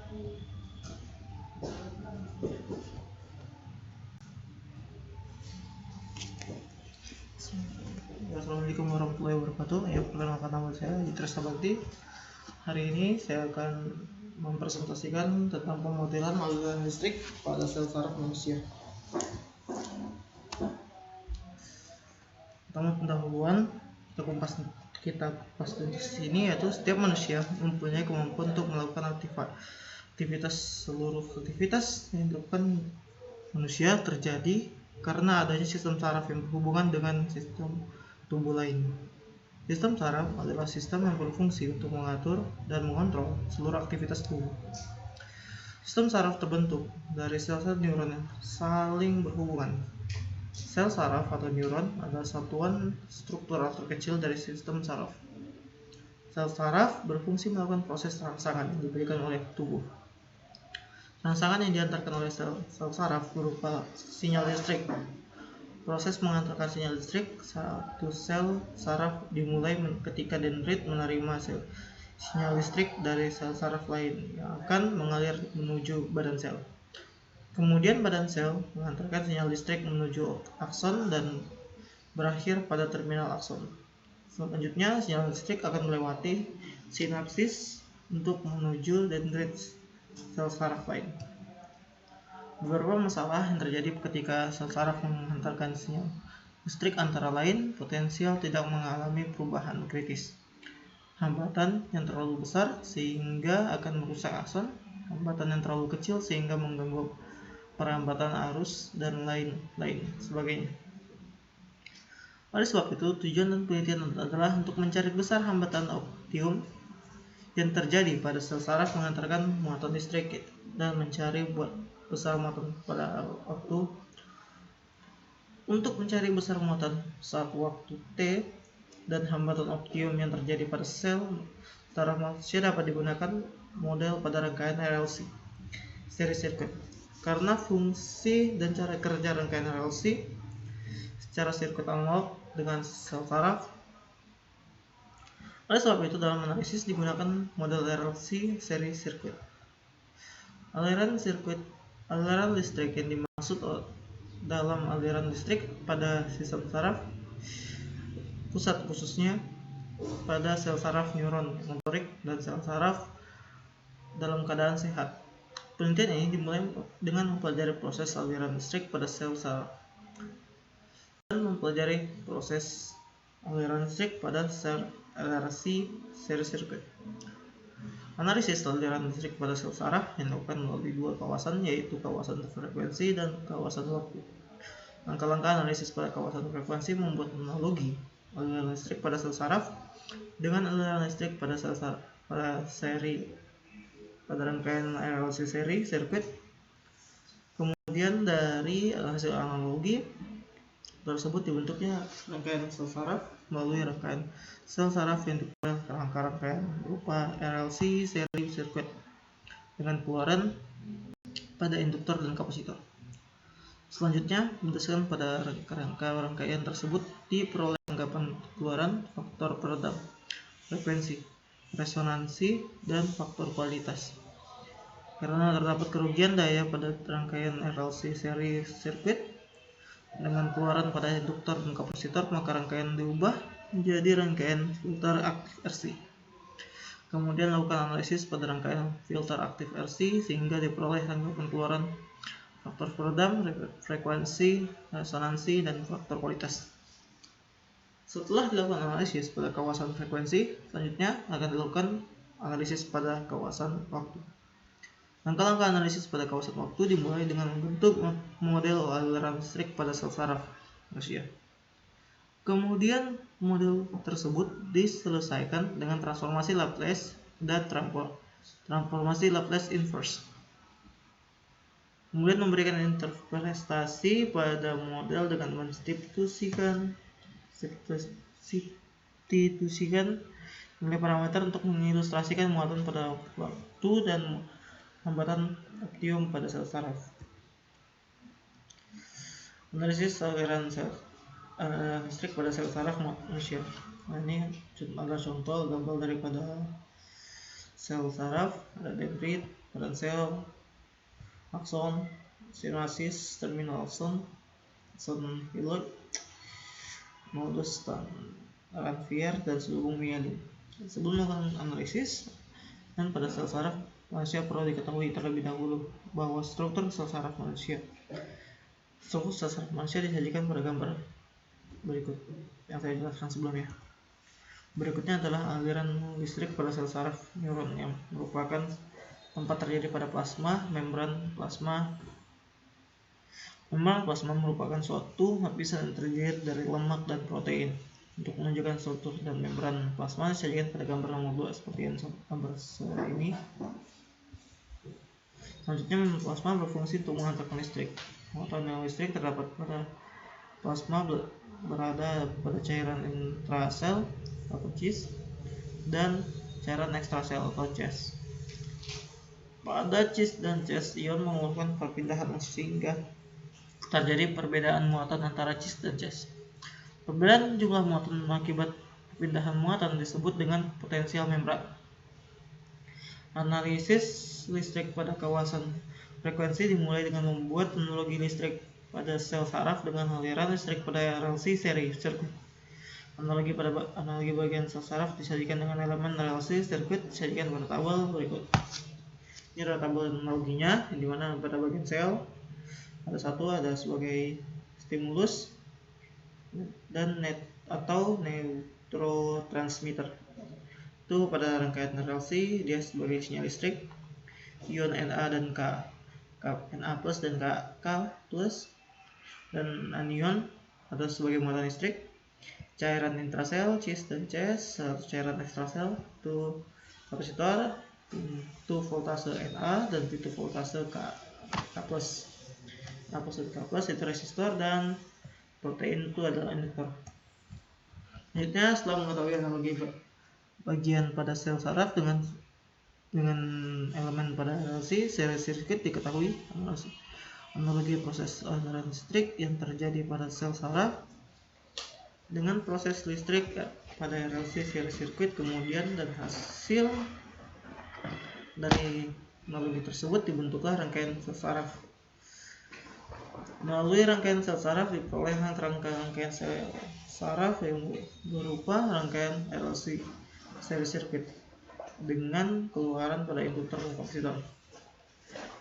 Assalamualaikum warahmatullahi wabarakatuh. Ya, perkenalkan, nama saya Idris Sabakti. Hari ini saya akan mempresentasikan tentang pemodelan aliran listrik pada sel saraf manusia. Pertama, pendahuluan kita kupas di sini, yaitu setiap manusia mempunyai kemampuan untuk melakukan aktivitas. Seluruh aktivitas yang dilakukan manusia terjadi karena adanya sistem saraf yang berhubungan dengan sistem tubuh lain. Sistem saraf adalah sistem yang berfungsi untuk mengatur dan mengontrol seluruh aktivitas tubuh. Sistem saraf terbentuk dari sel-sel neuron yang saling berhubungan. Sel saraf atau neuron adalah satuan struktural terkecil dari sistem saraf. Sel saraf berfungsi melakukan proses rangsangan yang diberikan oleh tubuh. Rangsangan yang diantarkan oleh sel saraf berupa sinyal listrik. Proses mengantarkan sinyal listrik satu sel saraf dimulai ketika dendrit menerima sinyal listrik dari sel saraf lain yang akan mengalir menuju badan sel. Kemudian badan sel mengantarkan sinyal listrik menuju akson dan berakhir pada terminal akson. Selanjutnya, sinyal listrik akan melewati sinapsis untuk menuju dendrit sel saraf lain. Beberapa masalah yang terjadi ketika sel saraf menghantarkan sinyal listrik antara lain potensial tidak mengalami perubahan kritis, hambatan yang terlalu besar sehingga akan merusak akson, hambatan yang terlalu kecil sehingga mengganggu perambatan arus, dan lain-lain sebagainya. Oleh sebab itu, tujuan dan penelitian adalah untuk mencari besar hambatan optimum yang terjadi pada sel saraf mengantarkan muatan listrik dan mencari besar muatan pada waktu. Untuk mencari besar muatan saat waktu T dan hambatan optimum yang terjadi pada sel saraf manusia dapat digunakan model pada rangkaian RLC seri sirkuit. Karena fungsi dan cara kerja rangkaian RLC secara sirkuit analog dengan sel saraf. Oleh sebab itu, dalam analisis digunakan model RLC seri sirkuit. Aliran listrik yang dimaksud dalam aliran listrik pada sistem saraf pusat, khususnya pada sel saraf neuron motorik dan sel saraf dalam keadaan sehat. Penelitian ini dimulai dengan mempelajari proses aliran listrik pada sel saraf dan mempelajari proses aliran listrik pada sel RLC seri sirkuit. Analisis aliran listrik pada sel saraf yang dilakukan melalui dua kawasan, yaitu kawasan frekuensi dan kawasan waktu. Langkah-langkah analisis pada kawasan frekuensi membuat analogi aliran listrik pada sel saraf dengan aliran listrik pada sel saraf pada rangkaian RLC seri sirkuit. Kemudian dari hasil analogi tersebut dibentuknya rangkaian sel saraf melalui rangkaian sel saraf yang diperoleh rangkaian berupa RLC seri sirkuit dengan keluaran pada induktor dan kapasitor. Selanjutnya, berdasarkan pada rangkaian tersebut diperoleh anggapan keluaran faktor peredam, frekuensi, resonansi, dan faktor kualitas. Karena terdapat kerugian daya pada rangkaian RLC seri sirkuit dengan keluaran pada induktor dan kapasitor, maka rangkaian diubah menjadi rangkaian filter aktif RC. Kemudian lakukan analisis pada rangkaian filter aktif RC sehingga diperoleh anggapan keluaran faktor peredam, frekuensi, resonansi, dan faktor kualitas. Setelah dilakukan analisis pada kawasan frekuensi, selanjutnya akan dilakukan analisis pada kawasan waktu. Langkah-langkah analisis pada kawasan waktu dimulai dengan membentuk model aliran listrik pada sel saraf manusia. Kemudian model tersebut diselesaikan dengan transformasi Laplace dan transformasi Laplace inverse. Kemudian memberikan interpretasi pada model dengan mensubstitusikan nilai parameter untuk mengilustrasikan muatan pada waktu dan hambatan optimum pada sel saraf. Analisis aliran listrik pada sel saraf manusia. Nah, ini adalah contoh gambar daripada sel saraf, ada dendrit, badan sel, akson, sinapsis, terminal akson hilot, nodus Ranvier, dan selubung mielin. Sebelum melakukan analisis dan pada sel saraf manusia, perlu diketahui terlebih dahulu bahwa struktur sel saraf manusia disajikan pada gambar berikut yang saya jelaskan sebelumnya. Berikutnya adalah aliran listrik pada sel saraf neuron yang merupakan tempat terjadi pada plasma. Membran plasma merupakan suatu lapisan yang terdiri dari lemak dan protein. Untuk menunjukkan struktur dan membran plasma disajikan pada gambar nomor 2 seperti yang gambar ini. Selanjutnya, membran plasma berfungsi untuk menghantarkan listrik. Penghantaran listrik terdapat pada plasma berada pada cairan intrasel atau CIS dan cairan ekstrasel atau CES. Pada CIS dan CES, ion mengeluarkan perpindahan sehingga terjadi perbedaan muatan antara CIS dan CES. Perbedaan jumlah muatan akibat perpindahan muatan disebut dengan potensial membran. Analisis listrik pada kawasan frekuensi dimulai dengan membuat analogi listrik pada sel saraf dengan aliran listrik pada RLC seri sirkuit. Analogi bagian sel saraf disajikan dengan elemen RLC sirkuit disajikan pada tabel berikut. Ini adalah tabel analoginya, di mana pada bagian sel ada sebagai stimulus dan atau neurotransmitter. Itu pada rangkaian RLC dia sebagai sinyal listrik, ion Na dan Na plus dan K plus, dan anion atau sebagai muatan listrik, cairan intrasel CIS dan CES, cairan ekstrasel itu kapasitor, itu voltase Na dan itu voltase K plus. Na plus dan K plus itu resistor, dan protein itu adalah induktor. Selanjutnya, setelah mengetahui analogi bagian pada sel saraf dengan elemen pada RLC seri sirkuit, diketahui analogi proses aliran listrik yang terjadi pada sel saraf dengan proses listrik pada RLC seri sirkuit. Kemudian dan hasil dari analogi tersebut dibentuklah rangkaian sel saraf. Melalui rangkaian sel saraf diperoleh rangkaian sel saraf yang berupa rangkaian RLC seri sirkuit dengan keluaran pada induktor dan kapasitor.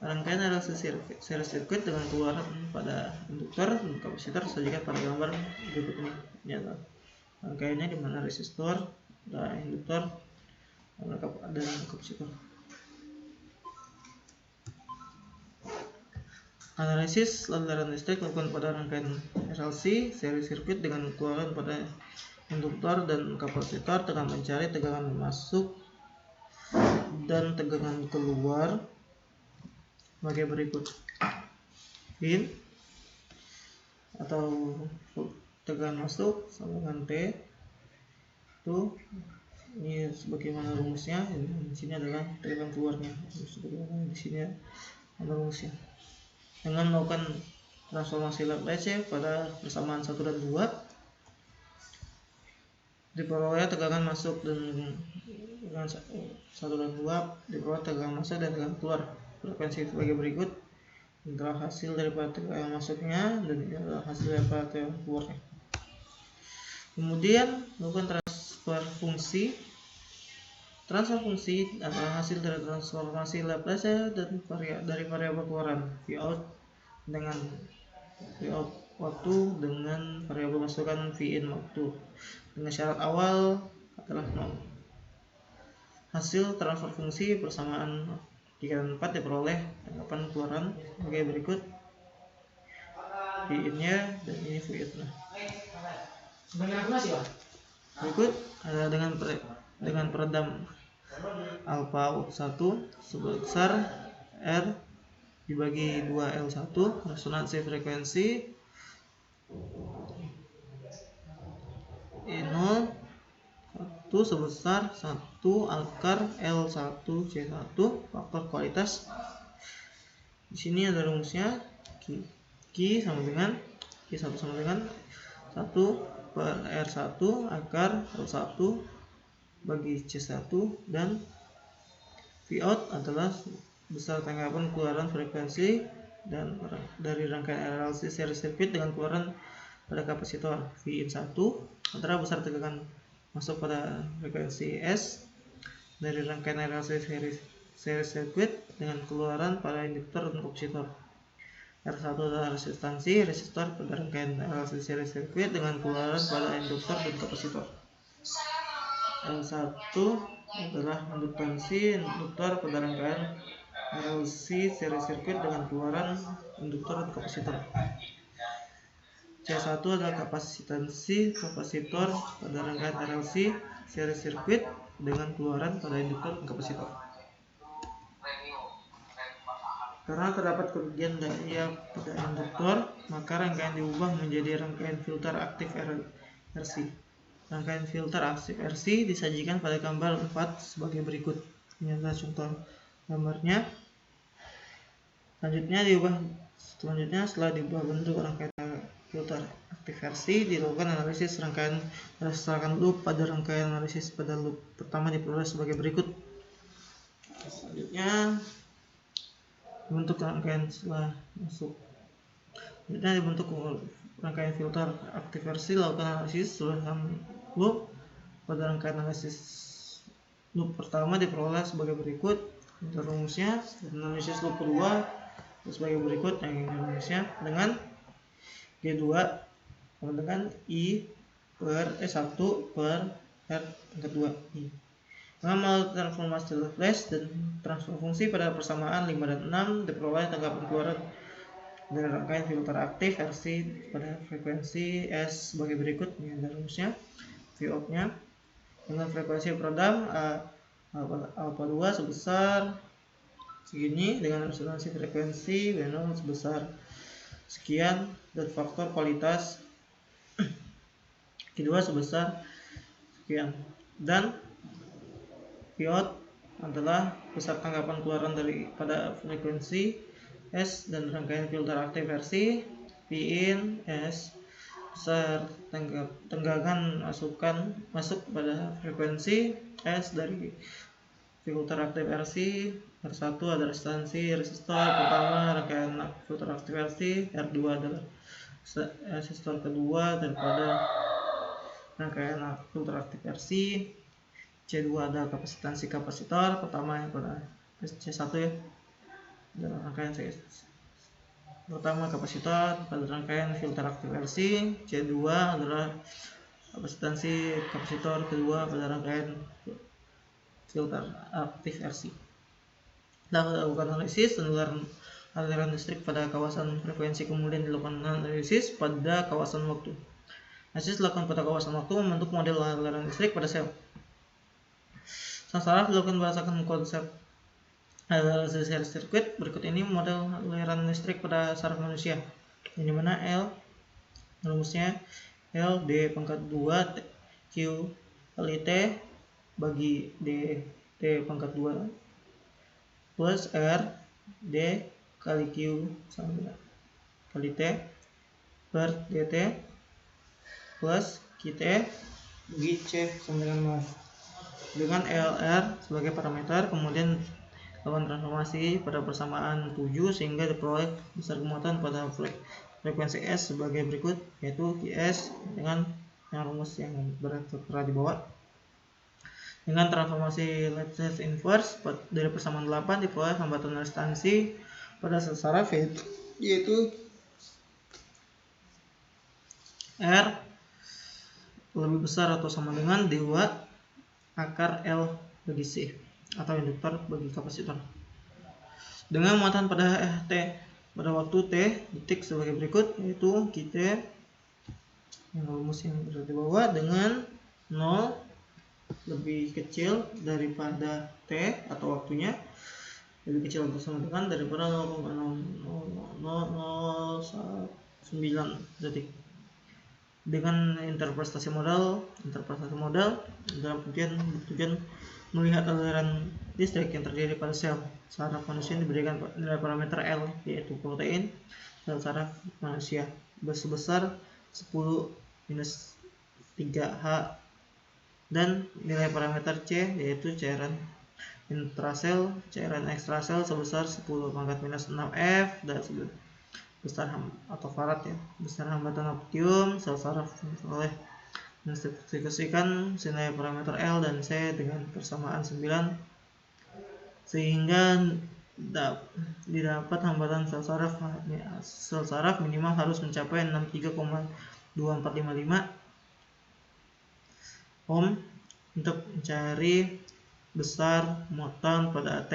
Rangkaian RLC seri sirkuit dengan keluaran pada induktor dan kapasitor disajikan pada gambar berikut ini. Ini adalah rangkaiannya di mana resistor, dan induktor, dan kapasitor. Analisis aliran listrik dilakukan pada rangkaian RLC seri sirkuit dengan keluaran pada induktor dan kapasitor dengan mencari tegangan masuk dan tegangan keluar sebagai berikut. In atau tegangan masuk sama dengan T, itu ini sebagaimana rumusnya. Di sini adalah tegangan keluarnya, sebagaimana di sini ada rumusnya. Dengan melakukan transformasi Laplace pada persamaan 1 dan 2, diperoleh tegangan masuk dan dengan 1 dan 2 diperoleh tegangan masuk dan tegangan keluar frekuensi sebagai berikut. Ini adalah hasil daripada tegangan masuknya dan ini adalah hasil daripada tegangan keluarnya. Kemudian melakukan transfer fungsi adalah hasil dari transformasi Laplace dan dari variabel keluaran Vout dengan Vout waktu dengan variabel masukan Vin waktu dengan syarat awal adalah 0. Hasil transfer fungsi persamaan 3 dan 4 diperoleh tanggapan keluaran sebagai berikut. Vin-nya dan ini Vout-nya. Berikut adalah dengan peredam alpha 1 sebesar R dibagi 2L1, resonansi frekuensi E0 1 sebesar 1 akar L1 C1, faktor kualitas. Di sini ada rumusnya, Q sama dengan Q1 sama dengan 1 per R1 akar L1 bagi C1, dan Vout adalah besar tanggapan keluaran frekuensi dan dari rangkaian RLC seri sirkuit dengan keluaran pada kapasitor Vin1 antara besar tegangan masuk pada frekuensi S dari rangkaian RLC seri sirkuit dengan keluaran pada induktor dan kapasitor. R1 adalah resistansi resistor pada rangkaian RLC seri sirkuit dengan keluaran pada induktor dan kapasitor. L1 adalah indukansi induktor pada rangkaian RLC seri sirkuit dengan keluaran induktor dan kapasitor. C1 adalah kapasitansi kapasitor pada rangkaian RLC seri sirkuit dengan keluaran pada induktor dan kapasitor. Karena terdapat kerugian daya pada induktor, maka rangkaian diubah menjadi rangkaian filter aktif RC. Rangkaian filter aktif RC disajikan pada gambar 4 sebagai berikut. Ini adalah contoh gambarnya. Selanjutnya setelah diubah bentuk rangkaian filter aktif RC, dilakukan analisis rangkaian berdasarkan loop. Pada rangkaian analisis pada loop pertama diperoleh sebagai berikut. Selanjutnya bentuk rangkaian setelah masuk. Selanjutnya dibentuk rangkaian filter aktif RC, lakukan analisis seluruh loop. Pada rangkaian analisis loop pertama diperoleh sebagai berikut. Rumusnya analisis loop kedua sebagai berikut. Yang rumusnya dengan G2 sama dengan I per S1 per R pangkat 2 I. Mengambil transformasi Laplace dan transfer fungsi pada persamaan 5 dan 6 diperoleh tanggapan keluaran dari rangkaian filter aktif RC pada frekuensi S sebagai berikut. Ini adalah rumusnya. V out-nya dengan frekuensi peredam alpha 2 sebesar segini dengan resonansi frekuensi W0 sebesar sekian dan faktor kualitas Q2 sebesar sekian, dan P-out adalah besar tanggapan keluaran pada frekuensi S dan rangkaian filter aktif RC. P-in S besar tenggangan masuk pada frekuensi S dari filter aktif RC. R1 adalah resistor pertama rangkaian filter aktif RC. R2 adalah resistor kedua daripada rangkaian filter aktif RC. C2 adalah kapasitansi kapasitor pertama yang pada C1 ya, adalah rangkaian pertama kapasitor pada rangkaian filter aktif RC. C2 adalah kapasitansi kapasitor kedua pada rangkaian filter aktif RC. Lakukan analisis aliran listrik pada kawasan frekuensi, kemudian dilakukan analisis pada kawasan waktu. Analisis dilakukan pada kawasan waktu membentuk model aliran listrik pada sel. Sang saraf dilakukan berdasarkan konsep aliran seri sirkuit. Berikut ini model aliran listrik pada saraf manusia, yang dimana L rumusnya L D pangkat 2 Q kali T bagi D T pangkat 2 plus R D kali Q sama dengan kali T per DT plus QT bagi C sama dengan 0 dengan LR sebagai parameter. Kemudian lakukan transformasi pada persamaan 7 sehingga diperoleh besar kemuatan pada frekuensi S sebagai berikut, yaitu QS dengan yang rumus yang tertera di bawah. Dengan transformasi Laplace inverse dari persamaan 8 diperoleh hambatan resistansi pada sel saraf, yaitu R lebih besar atau sama dengan D2 akar L bagi C atau induktor bagi kapasitor. Dengan muatan pada T pada waktu T detik sebagai berikut, yaitu QT yang rumus yang berada di bawah dengan 0 lebih kecil daripada T atau waktunya lebih kecil atau sama dengan daripada 0,0009 detik. Dengan interpretasi modal dalam tujuan melihat aliran listrik yang terjadi pada sel saraf manusia diberikan nilai parameter L, yaitu protein sel saraf manusia sebesar 10-3H dan nilai parameter C, yaitu cairan intrasel, cairan ekstrasel sebesar 10 pangkat minus 6 F dan besar atau Farad ya, besar hambatan optium sel saraf oleh mendiskusikan senilai parameter L dan C dengan persamaan 9 sehingga didapat hambatan sel saraf minimal harus mencapai 63,2455 ohm untuk mencari besar muatan pada AT,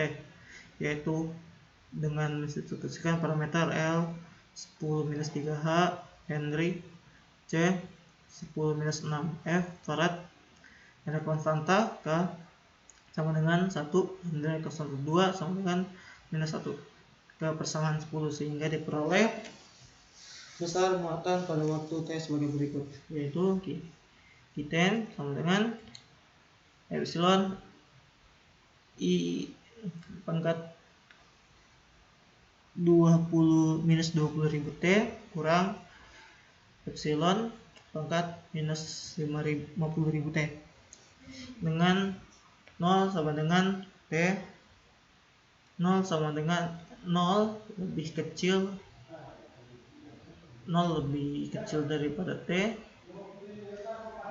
yaitu dengan mensubstitusikan parameter L 10-3H Henry, C 10-6 F Farad, nilai konstanta K sama dengan 1, nilai konstanta 2 sama dengan minus 1 ke persamaan 10, sehingga diperoleh besar muatan pada waktu T sebagai berikut, yaitu Q10 sama dengan epsilon I pangkat 20-20.000 T kurang epsilon pangkat minus 50.000 T dengan 0 sama dengan T 0 sama dengan 0 lebih kecil daripada T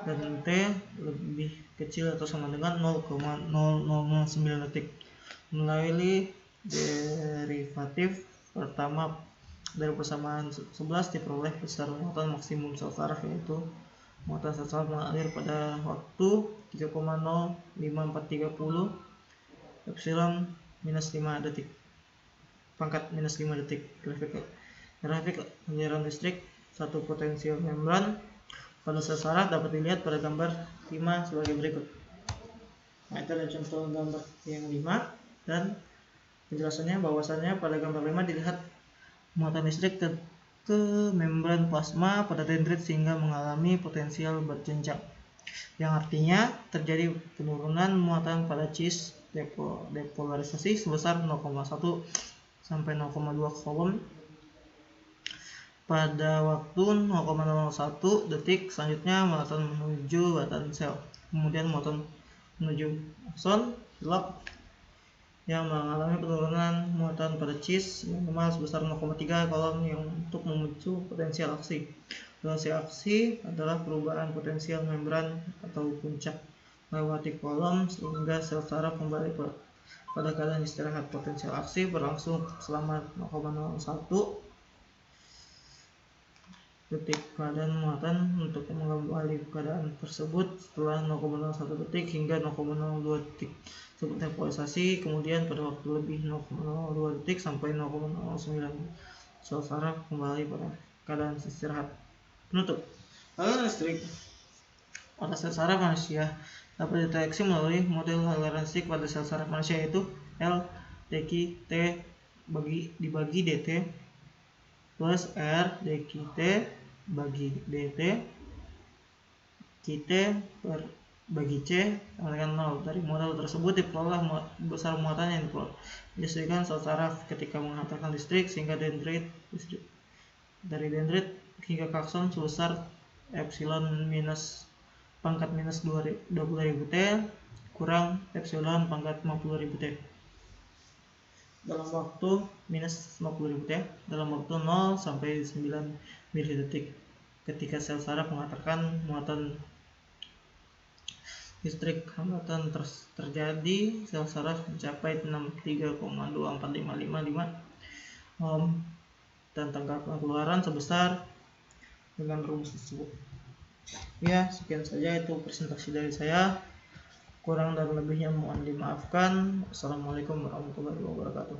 dan T lebih kecil atau sama dengan 0,0009 detik. Melalui derivatif pertama dari persamaan 11 diperoleh besar muatan maksimum sel saraf, yaitu muatan sel saraf mengalir pada waktu 3,05430 epsilon minus 5 detik pangkat minus 5 detik. Grafik aliran listrik satu potensial membran pada sel saraf dapat dilihat pada gambar 5 sebagai berikut. Nah, itu adalah contoh gambar yang 5 dan penjelasannya bahwasannya pada gambar 5 dilihat muatan listrik ke membran plasma pada dendrit sehingga mengalami potensial berjenjang, yang artinya terjadi penurunan muatan pada cis depolarisasi sebesar 0,1 sampai 0,2 coulomb pada waktu 0,01 detik. Selanjutnya muatan menuju batan sel, kemudian muatan menuju akson gelap yang mengalami penurunan muatan pada cis minimal sebesar 0,3 coulomb yang untuk memicu potensial aksi. Potensial aksi adalah perubahan potensial membran atau puncak melewati coulomb sehingga sel saraf kembali pada keadaan istirahat. Potensial aksi berlangsung selama 0,01 detik. Keadaan muatan untuk mengembali keadaan tersebut setelah 0,01 detik hingga 0,02 detik disebut depolarisasi. Kemudian pada waktu lebih 0,02 detik sampai 0,09 sel saraf kembali pada keadaan istirahat. Penutup. Aliran listrik pada sel saraf manusia dapat dideteksi melalui model aliran listrik pada sel saraf manusia, yaitu L dq T dibagi dt plus R dq T bagi dt Kt per bagi C sama dengan 0. Dari model tersebut diperoleh besar muatan yang dihasilkan sel saraf ketika menghantarkan listrik sehingga dari dendrit hingga ke akson sebesar epsilon minus pangkat minus 20.000 T kurang epsilon pangkat 50.000 T dalam waktu minus 50.000 T dalam waktu 0 sampai 9 milidetik. Ketika sel saraf menghantarkan muatan listrik, hambatan terjadi, sel saraf mencapai 63,24555 ohm dan tanggapan keluaran sebesar dengan rumus tersebut. Ya, sekian saja itu presentasi dari saya. Kurang dan lebihnya mohon dimaafkan. Assalamualaikum warahmatullahi wabarakatuh.